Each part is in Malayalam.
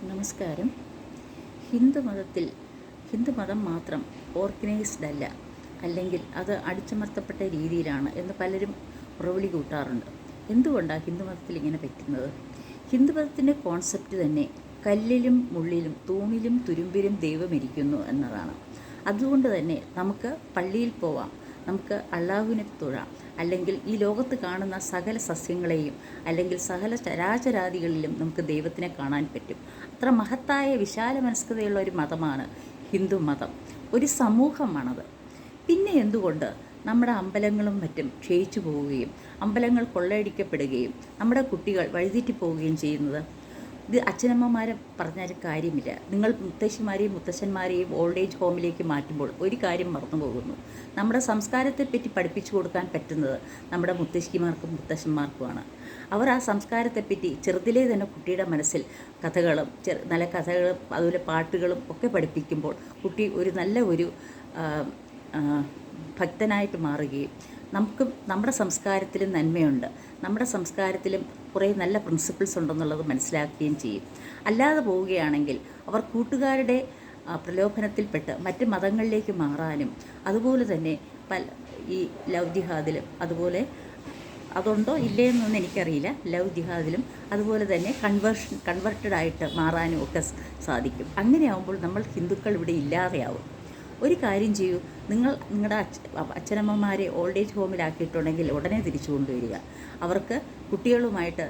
നമസ്കാരം. ഹിന്ദുമതത്തിൽ ഹിന്ദുമതം മാത്രം ഓർഗനൈസ്ഡ് അല്ല, അല്ലെങ്കിൽ അത് അടിച്ചമർത്തപ്പെട്ട രീതിയിലാണ് എന്ന് പലരും ഉറവിളി കൂട്ടാറുണ്ട്. എന്തുകൊണ്ടാണ് ഹിന്ദുമതത്തിൽ ഇങ്ങനെ പറ്റുന്നത്? ഹിന്ദുമതത്തിൻ്റെ കോൺസെപ്റ്റ് തന്നെ കല്ലിലും മുള്ളിലും തൂണിലും തുരുമ്പിലും ദൈവമിരിക്കുന്നു എന്നതാണ്. അതുകൊണ്ട് തന്നെ നമുക്ക് പള്ളിയിൽ പോവാം, നമുക്ക് അള്ളാഹുവിനെ തൊഴാം, അല്ലെങ്കിൽ ഈ ലോകത്ത് കാണുന്ന സകല സസ്യങ്ങളെയും അല്ലെങ്കിൽ സകല ചരാചരാദികളിലും നമുക്ക് ദൈവത്തിനെ കാണാൻ പറ്റും. അത്ര മഹത്തായ വിശാല മനസ്കതയുള്ള ഒരു മതമാണ് ഹിന്ദു മതം, ഒരു സമൂഹമാണത്. പിന്നെ എന്തുകൊണ്ട് നമ്മുടെ അമ്പലങ്ങളും മറ്റും ക്ഷയിച്ചു പോവുകയും അമ്പലങ്ങൾ കൊള്ളയടിക്കപ്പെടുകയും നമ്മുടെ കുട്ടികൾ വഴിതെറ്റി പോവുകയും ചെയ്യുന്നത്? ഇത് അച്ഛനമ്മമാരെ പറഞ്ഞാൽ കാര്യമില്ല. നിങ്ങൾ മുത്തശ്ശിമാരെയും മുത്തശ്ശന്മാരെയും ഓൾഡ് ഏജ് ഹോമിലേക്ക് മാറ്റുമ്പോൾ ഒരു കാര്യം മറന്നു പോകുന്നു. നമ്മുടെ സംസ്കാരത്തെപ്പറ്റി പഠിപ്പിച്ചു കൊടുക്കാൻ പറ്റുന്നത് നമ്മുടെ മുത്തശ്ശിമാർക്കും മുത്തശ്ശന്മാർക്കുമാണ്. അവർ ആ സംസ്കാരത്തെപ്പറ്റി ചെറുതിലേ തന്നെ കുട്ടിയുടെ മനസ്സിൽ കഥകളും നല്ല കഥകളും അതുപോലെ പാട്ടുകളും ഒക്കെ പഠിപ്പിക്കുമ്പോൾ കുട്ടി ഒരു നല്ല ഒരു ഭക്തനായിട്ട് മാറുകയും നമ്മുടെ സംസ്കാരത്തിലും നന്മയുണ്ട്, നമ്മുടെ സംസ്കാരത്തിലും കുറേ നല്ല പ്രിൻസിപ്പിൾസ് ഉണ്ടെന്നുള്ളത് മനസ്സിലാക്കുകയും ചെയ്യും. അല്ലാതെ പോവുകയാണെങ്കിൽ അവർ കൂട്ടുകാരുടെ പ്രലോഭനത്തിൽപ്പെട്ട് മറ്റ് മതങ്ങളിലേക്ക് മാറാനും അതുപോലെ തന്നെ ഈ ലവ് ജിഹാദിലും അതുപോലെ അതുണ്ടോ ഇല്ലയെന്നൊന്നും എനിക്കറിയില്ല, ലവ് ജിഹാദിലും അതുപോലെ തന്നെ കൺവെർട്ടഡായിട്ട് മാറാനും ഒക്കെ സാധിക്കും. അങ്ങനെയാകുമ്പോൾ നമ്മൾ ഹിന്ദുക്കൾ ഇവിടെ ഇല്ലാതെയാവും. ഒരു കാര്യം ചെയ്യൂ, നിങ്ങളുടെ അച്ഛനമ്മമാരെ ഓൾഡ് ഏജ് ഹോമിലാക്കിയിട്ടുണ്ടെങ്കിൽ ഉടനെ തിരിച്ചു കൊണ്ടുവരിക. അവർക്ക് കുട്ടികളുമായിട്ട്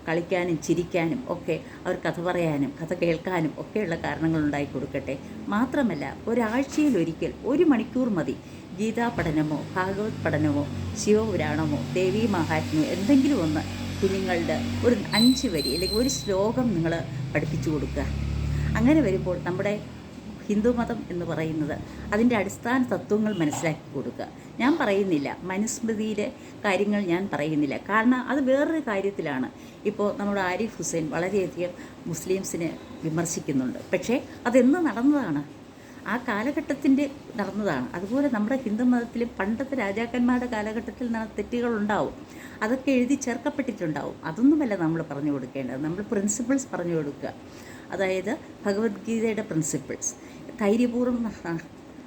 കളിക്കാനും ചിരിക്കാനും ഒക്കെ, അവർ കഥ പറയാനും കഥ കേൾക്കാനും ഒക്കെയുള്ള കാരണങ്ങൾ ഉണ്ടാക്കി കൊടുക്കട്ടെ. മാത്രമല്ല, ഒരാഴ്ചയിലൊരിക്കൽ 1 മണിക്കൂർ മതി ഗീതാ പഠനമോ ഭാഗവത് പഠനമോ ശിവപുരാണമോ ദേവീ മഹാത്മ്യമോ എന്തെങ്കിലും ഒന്ന് കുഞ്ഞുങ്ങളുടെ ഒരു 5 വരി അല്ലെങ്കിൽ ഒരു ശ്ലോകം നിങ്ങൾ പഠിപ്പിച്ചു കൊടുക്കുക. അങ്ങനെ വരുമ്പോൾ നമ്മുടെ ഹിന്ദുമതം എന്ന് പറയുന്നത് അതിൻ്റെ അടിസ്ഥാന തത്വങ്ങൾ മനസ്സിലാക്കി കൊടുക്കുക. ഞാൻ പറയുന്നില്ല, മനുസ്മൃതിയിലെ കാര്യങ്ങൾ ഞാൻ പറയുന്നില്ല, കാരണം അത് വേറൊരു കാര്യത്തിലാണ്. ഇപ്പോൾ നമ്മുടെ ആരിഫ് ഹുസൈൻ വളരെയധികം മുസ്ലിംസിനെ വിമർശിക്കുന്നുണ്ട്. പക്ഷേ അതെന്ന് നടന്നതാണ്, ആ കാലഘട്ടത്തിൻ്റെ നടന്നതാണ്. അതുപോലെ നമ്മുടെ ഹിന്ദുമതത്തിലും പണ്ടത്തെ രാജാക്കന്മാരുടെ കാലഘട്ടത്തിൽ തെറ്റുകളുണ്ടാവും, അതൊക്കെ എഴുതി ചേർക്കപ്പെട്ടിട്ടുണ്ടാവും. അതൊന്നുമല്ല നമ്മൾ പറഞ്ഞു കൊടുക്കേണ്ടത്. നമ്മൾ പ്രിൻസിപ്പിൾസ് പറഞ്ഞു കൊടുക്കുക. അതായത് ഭഗവത്ഗീതയുടെ പ്രിൻസിപ്പിൾസ്, ധൈര്യപൂർവ്വം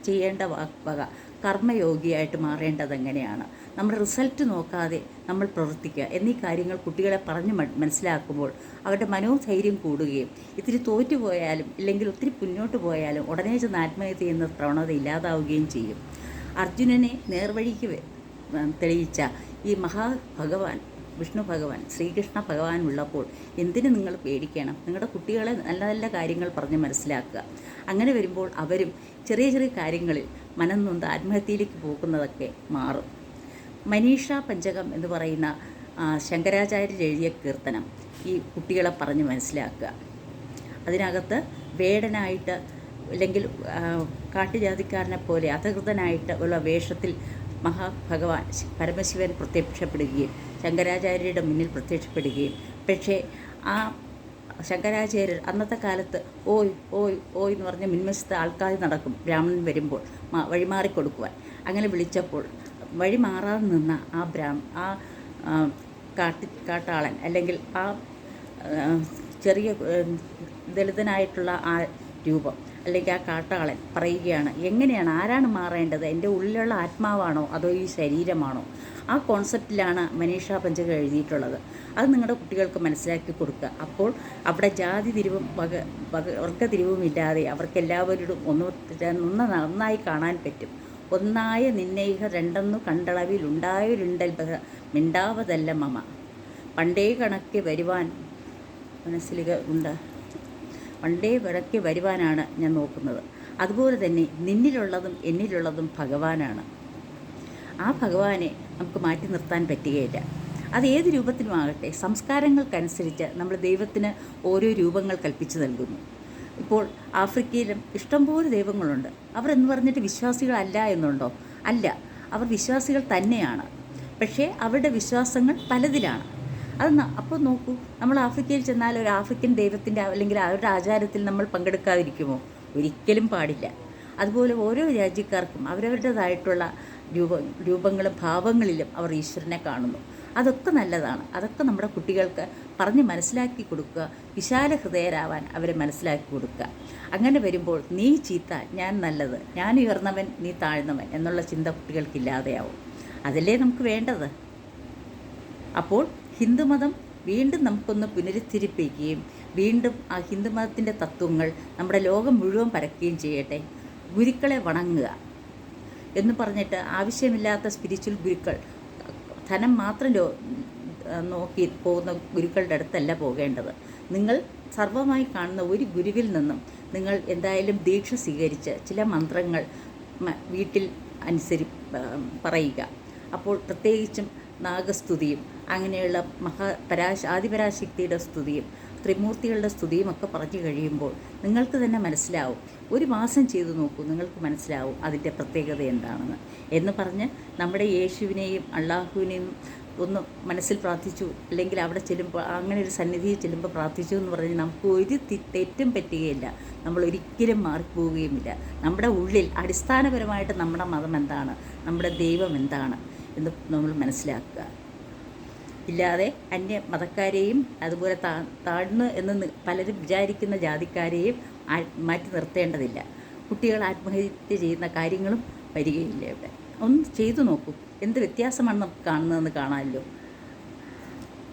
ചെയ്യേണ്ട വക കർമ്മയോഗിയായിട്ട് മാറേണ്ടത് എങ്ങനെയാണ്, നമ്മുടെ റിസൾട്ട് നോക്കാതെ നമ്മൾ പ്രവർത്തിക്കുക എന്നീ കാര്യങ്ങൾ കുട്ടികളെ പറഞ്ഞ് മനസ്സിലാക്കുമ്പോൾ അവരുടെ മനോധൈര്യം കൂടുകയും ഇത്തിരി തോറ്റുപോയാലും ഇല്ലെങ്കിൽ ഒത്തിരി മുന്നോട്ട് പോയാലും ഉടനെ ചെന്ന് ആത്മഹത്യ ചെയ്യുന്ന പ്രവണത ഇല്ലാതാവുകയും ചെയ്യും. അർജുനനെ നേർവഴിക്ക് തെളിയിച്ച ഈ മഹാഭഗവാൻ വിഷ്ണു ഭഗവാൻ, ശ്രീകൃഷ്ണ ഭഗവാൻ ഉള്ളപ്പോൾ എന്തിനു നിങ്ങൾ പേടിക്കണം? നിങ്ങളുടെ കുട്ടികളെ നല്ല നല്ല കാര്യങ്ങൾ പറഞ്ഞ് മനസ്സിലാക്കുക. അങ്ങനെ വരുമ്പോൾ അവരും ചെറിയ ചെറിയ കാര്യങ്ങളിൽ മനം നൊന്ത് ആത്മഹത്യയിലേക്ക് പോകുന്നതൊക്കെ മാറും. മനീഷ പഞ്ചകം എന്ന് പറയുന്ന ശങ്കരാചാര്യർ എഴുതിയ കീർത്തനം ഈ കുട്ടികളെ പറഞ്ഞ് മനസ്സിലാക്കുക. അതിനകത്ത് വേടനായിട്ട് അല്ലെങ്കിൽ കാട്ടുജാതിക്കാരനെ പോലെ അധകൃതനായിട്ട് ഉള്ള വേഷത്തിൽ മഹാഭഗവാൻ പരമശിവൻ പ്രത്യക്ഷപ്പെടുകയും ശങ്കരാചാര്യരുടെ മുന്നിൽ പ്രത്യക്ഷപ്പെടുകയും, പക്ഷേ ആ ശങ്കരാചാര്യർ അന്നത്തെ കാലത്ത് ഓയ് ഓയ് ഓയ് എന്ന് പറഞ്ഞ് മുൻവശത്ത് ആൾക്കാർ നടക്കും ബ്രാഹ്മണൻ വരുമ്പോൾ വഴിമാറിക്കൊടുക്കുവാൻ. അങ്ങനെ വിളിച്ചപ്പോൾ വഴി മാറാതെ നിന്ന ആ കാട്ടാളൻ അല്ലെങ്കിൽ ആ ചെറിയ ദളിതനായിട്ടുള്ള ആ രൂപം അല്ലെങ്കിൽ ആ കാട്ടാളൻ പറയുകയാണ്, എങ്ങനെയാണ്, ആരാണ് മാറേണ്ടത്? എൻ്റെ ഉള്ളിലുള്ള ആത്മാവാണോ അതോ ഈ ശരീരമാണോ? ആ കോൺസെപ്റ്റിലാണ് മനീഷ പഞ്ചകം എഴുതിയിട്ടുള്ളത്. അത് നിങ്ങളുടെ കുട്ടികൾക്ക് മനസ്സിലാക്കി കൊടുക്കുക. അപ്പോൾ അവിടെ ജാതി തിരിവും വർഗതിരിവും ഇല്ലാതെ അവർക്കെല്ലാവരോടും ഒന്നായി കാണാൻ പറ്റും. ഒന്നായ നിന്നൈഹ രണ്ടെന്നു കണ്ടളവിൽ ഉണ്ടായൊരുണ്ടൽ മിണ്ടാവതല്ല മമ പണ്ടേ കണക്കെ വരുവാൻ പണ്ടേ വിളക്കി വരുവാനാണ് ഞാൻ നോക്കുന്നത്. അതുപോലെ തന്നെ നിന്നിലുള്ളതും എന്നിലുള്ളതും ഭഗവാനാണ്. ആ ഭഗവാനെ നമുക്ക് മാറ്റി നിർത്താൻ പറ്റുകയില്ല. അത് ഏത് രൂപത്തിലുമാകട്ടെ, സംസ്കാരങ്ങൾക്കനുസരിച്ച് നമ്മൾ ദൈവത്തിന് ഓരോ രൂപങ്ങൾ കൽപ്പിച്ചു നൽകുന്നു. ഇപ്പോൾ ആഫ്രിക്കയിലും ഇഷ്ടംപോലെ ദൈവങ്ങളുണ്ട്. അവർ എന്ന് പറഞ്ഞിട്ട് വിശ്വാസികളല്ല എന്നുണ്ടോ? അല്ല, അവർ വിശ്വാസികൾ തന്നെയാണ്. പക്ഷേ അവരുടെ വിശ്വാസങ്ങൾ പലതിലാണ്. അപ്പോൾ നോക്കൂ, നമ്മൾ ആഫ്രിക്കയിൽ ചെന്നാൽ ഒരു ആഫ്രിക്കൻ ദൈവത്തിൻ്റെ അല്ലെങ്കിൽ അവരുടെ ആചാരത്തിൽ നമ്മൾ പങ്കെടുക്കാതിരിക്കുമോ? ഒരിക്കലും പാടില്ല. അതുപോലെ ഓരോ രാജ്യക്കാർക്കും അവരവരുടേതായിട്ടുള്ള രൂപങ്ങളും ഭാവങ്ങളിലും അവർ ഈശ്വരനെ കാണുന്നു. അതൊക്കെ നല്ലതാണ്. അതൊക്കെ നമ്മുടെ കുട്ടികൾക്ക് പറഞ്ഞ് മനസ്സിലാക്കി കൊടുക്കുക. വിശാല ഹൃദയരാവാൻ അവരെ മനസ്സിലാക്കി കൊടുക്കുക. അങ്ങനെ വരുമ്പോൾ നീ ചീത്ത, ഞാൻ നല്ലത്, ഞാൻ ഉയർന്നവൻ, നീ താഴ്ന്നവൻ എന്നുള്ള ചിന്ത കുട്ടികൾക്കില്ലാതെയാവും. അതല്ലേ നമുക്ക് വേണ്ടത്. അപ്പോൾ ഹിന്ദുമതം വീണ്ടും നമുക്കൊന്ന് പുനരുദ്ധരിപ്പിക്കുകയും വീണ്ടും ആ ഹിന്ദുമതത്തിൻ്റെ തത്വങ്ങൾ നമ്മുടെ ലോകം മുഴുവൻ പരക്കുകയും ചെയ്യട്ടെ. ഗുരുക്കളെ വണങ്ങുക എന്ന് പറഞ്ഞിട്ട് ആവശ്യമില്ലാത്ത സ്പിരിച്വൽ ഗുരുക്കൾ, ധനം മാത്രം നോക്കി പോകുന്ന ഗുരുക്കളുടെ അടുത്തല്ല പോകേണ്ടത്. നിങ്ങൾ സർവമായി കാണുന്ന ഒരു ഗുരുവിൽ നിന്നും നിങ്ങൾ എന്തായാലും ദീക്ഷ സ്വീകരിച്ച് ചില മന്ത്രങ്ങൾ വീട്ടിൽ പറയുക. അപ്പോൾ പ്രത്യേകിച്ചും നാഗസ്തുതിയും അങ്ങനെയുള്ള ആദിപരാശക്തിയുടെ സ്തുതിയും ത്രിമൂർത്തികളുടെ സ്തുതിയും ഒക്കെ പറഞ്ഞു കഴിയുമ്പോൾ നിങ്ങൾക്ക് തന്നെ മനസ്സിലാവും. ഒരു മാസം ചെയ്തു നോക്കൂ, നിങ്ങൾക്ക് മനസ്സിലാവും അതിൻ്റെ പ്രത്യേകത എന്താണെന്ന്. എന്ന് പറഞ്ഞ് നമ്മുടെ യേശുവിനെയും അള്ളാഹുവിനെയും ഒന്ന് മനസ്സിൽ പ്രാർത്ഥിച്ചു, അല്ലെങ്കിൽ അവിടെ ചെല്ലുമ്പോൾ അങ്ങനെ ഒരു സന്നിധിയിൽ ചെല്ലുമ്പോൾ പ്രാർത്ഥിച്ചു എന്ന് പറഞ്ഞ് നമുക്ക് ഒരു തെറ്റും പറ്റുകയില്ല. നമ്മൾ ഒരിക്കലും മാറിപ്പോവുകയുമില്ല. നമ്മുടെ ഉള്ളിൽ അടിസ്ഥാനപരമായിട്ട് നമ്മുടെ മതം എന്താണ്, നമ്മുടെ ദൈവം എന്താണ് എന്ന് നമ്മൾ മനസ്സിലാക്കുക. ഇല്ലാതെ അന്യ മതക്കാരെയും അതുപോലെ താഴ്ന്നു എന്ന് പലരും വിചാരിക്കുന്ന ജാതിക്കാരെയും മാറ്റി നിർത്തേണ്ടതില്ല. കുട്ടികൾ ആത്മഹത്യ ചെയ്യുന്ന കാര്യങ്ങളും വരികയില്ല. ഇവിടെ ഒന്ന് ചെയ്തു നോക്കൂ, എന്ത് വ്യത്യാസമാണ് നമുക്ക് കാണുന്നതെന്ന് കാണാമല്ലോ.